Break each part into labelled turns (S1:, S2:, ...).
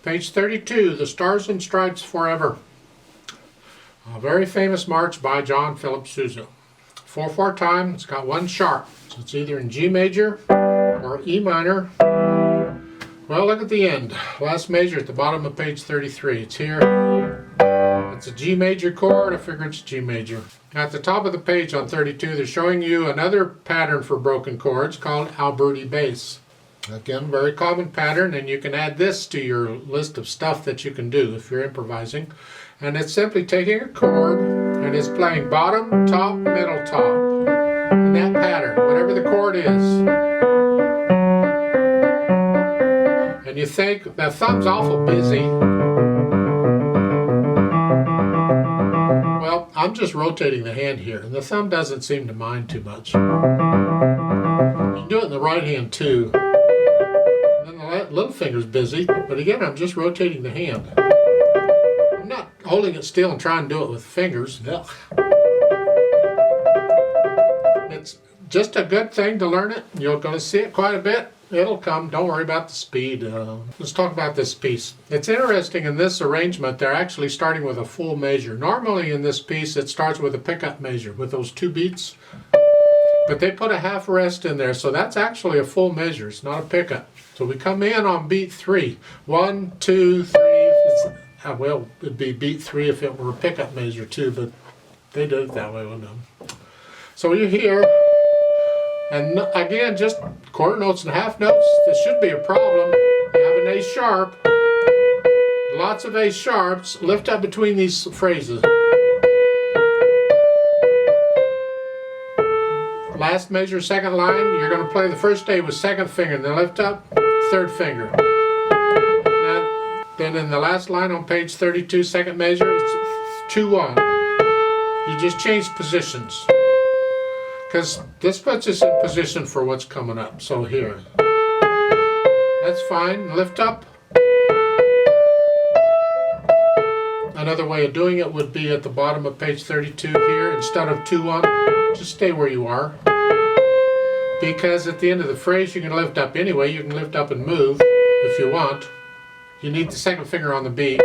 S1: Page 32, The Stars and Stripes Forever. A very famous march by John Philip Sousa. 4/4 time, it's got one sharp. So it's either in G major or E minor. Well, look at the end. Last measure at the bottom of page 33. It's here. It's a G major chord. I figure it's G major. At the top of the page on 32, they're showing you another pattern for broken chords called Alberti bass. Again, very common pattern, and you can add this to your list of stuff that you can do if you're improvising. And it's simply taking a chord and it's playing bottom, top, middle, top. In that pattern, whatever the chord is. And you think, the thumb's awful busy. Well, I'm just rotating the hand here, and the thumb doesn't seem to mind too much. You can do it in the right hand too. And then the little finger's busy, but again, I'm just rotating the hand. I'm not holding it still and trying to do it with fingers. No. It's just a good thing to learn it. You're going to see it quite a bit. It'll come. Don't worry about the speed. Let's talk about this piece. It's interesting in this arrangement, they're actually starting with a full measure. Normally in this piece, it starts with a pickup measure with those 2 beats. But they put a half rest in there, so that's actually a full measure. It's not a pickup. So we come in on beat 3. 1, 2, 3. Well, it'd be beat 3 if it were a pickup measure too, but they did it that way with them. So you're here, and again, just quarter notes and half notes. This should be a problem. You have an A sharp, lots of A sharps. Lift up between these phrases. Last measure, second line, you're going to play the first A with second finger, then lift up, third finger. Then in the last line on page 32, second measure, it's 2-1. You just change positions. Because this puts us in position for what's coming up. So here. That's fine. Lift up. Another way of doing it would be at the bottom of page 32 here. Instead of 2-1, just stay where you are. Because at the end of the phrase, you can lift up anyway. You can lift up and move if you want. You need the second finger on the beat.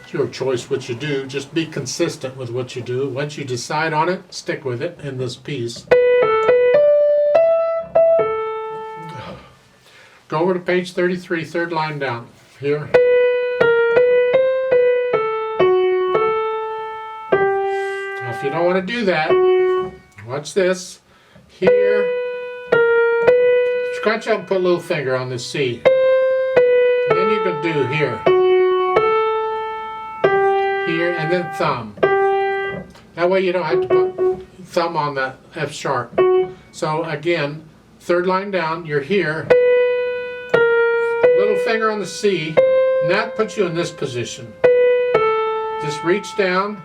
S1: It's your choice what you do. Just be consistent with what you do. Once you decide on it, stick with it in this piece. Go over to page 33, third line down. Here. Now, if you don't want to do that, watch this. Here. Scratch up and put a little finger on this C. Then you can do here, here, and then thumb. That way you don't have to put thumb on that F sharp. So again, third line down, you're here, little finger on the C, and that puts you in this position. Just reach down,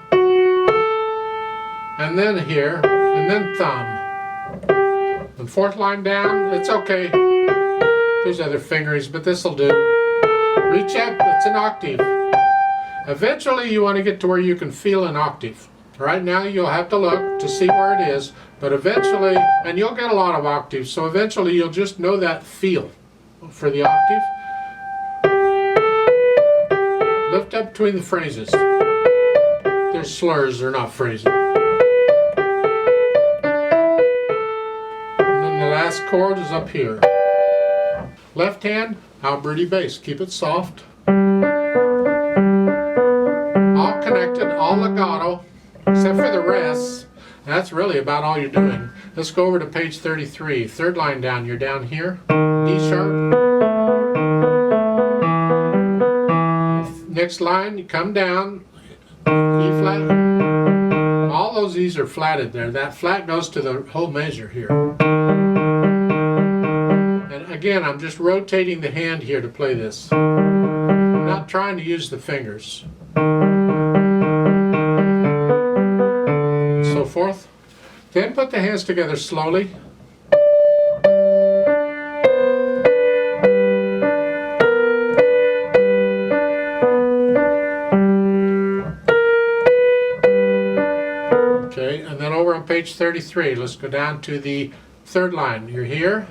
S1: and then here, and then thumb. And fourth line down, it's okay. There's other fingerings, but this'll do. Reach up, it's an octave. Eventually you want to get to where you can feel an octave. Right now you'll have to look to see where it is, but eventually, and you'll get a lot of octaves, so eventually you'll just know that feel for the octave. Lift up between the phrases. They're slurs, they're not phrases. And then the last chord is up here. Left hand, Alberti bass. Keep it soft. All connected, all legato, except for the rests. That's really about all you're doing. Let's go over to page 33. Third line down, you're down here. D sharp. Next line, you come down. E flat. All those E's are flatted there. That flat goes to the whole measure here. Again, I'm just rotating the hand here to play this. I'm not trying to use the fingers. So forth. Then put the hands together slowly. Okay, and then over on page 33, let's go down to the third line. You're here.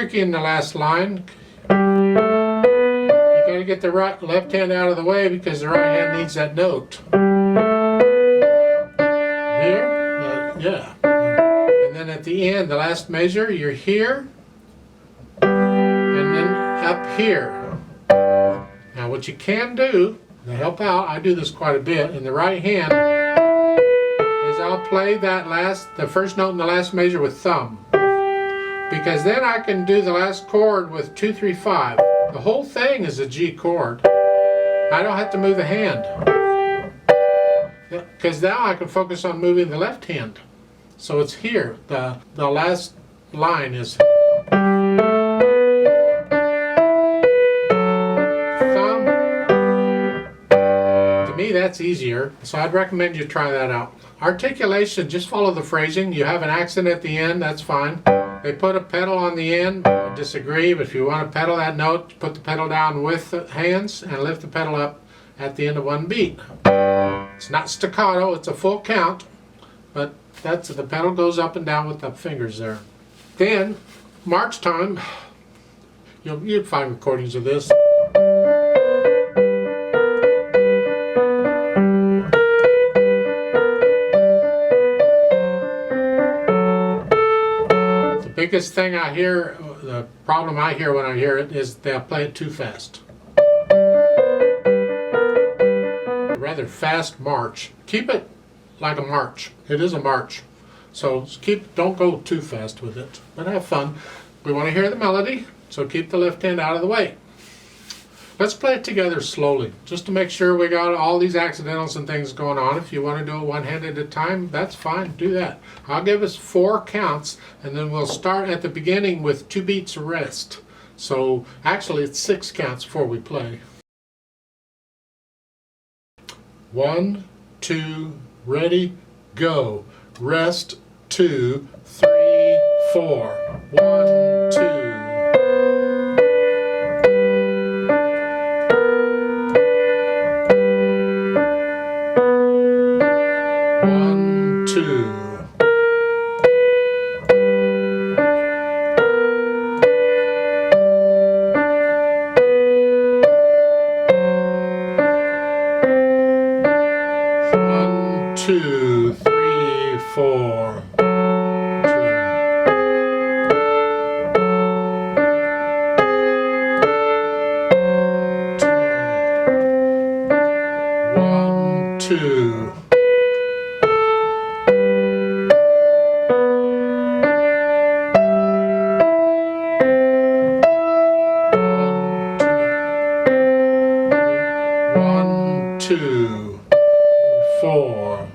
S1: tricky in the last line. You gotta get the left hand out of the way because the right hand needs that note. Here, yeah. And then at the end, the last measure, you're here, and then up here. Now what you can do, to help out, I do this quite a bit, in the right hand, is I'll play the first note in the last measure with thumb. Because then I can do the last chord with 2, 3, 5. The whole thing is a G chord. I don't have to move the hand. Because now I can focus on moving the left hand. So it's here. The last line is thumb. To me that's easier, so I'd recommend you try that out. Articulation, just follow the phrasing. You have an accent at the end, that's fine. They put a pedal on the end, I disagree, but if you want to pedal that note, put the pedal down with the hands and lift the pedal up at the end of one beat. It's not staccato, it's a full count, but the pedal goes up and down with the fingers there. Then, march time, you'll find recordings of this. The biggest thing I hear, the problem I hear when I hear it, is they'll play it too fast. A rather fast march. Keep it like a march. It is a march. So don't go too fast with it, but have fun. We want to hear the melody, so keep the left hand out of the way. Let's play it together slowly, just to make sure we got all these accidentals and things going on. If you want to do it one hand at a time, that's fine, do that. I'll give us 4 counts, and then we'll start at the beginning with 2 beats of rest. So actually it's 6 counts before we play. 1, 2, ready, go. Rest, 2, 3, 4. 1, 2. Two, three, four. One, two. One, two, 4.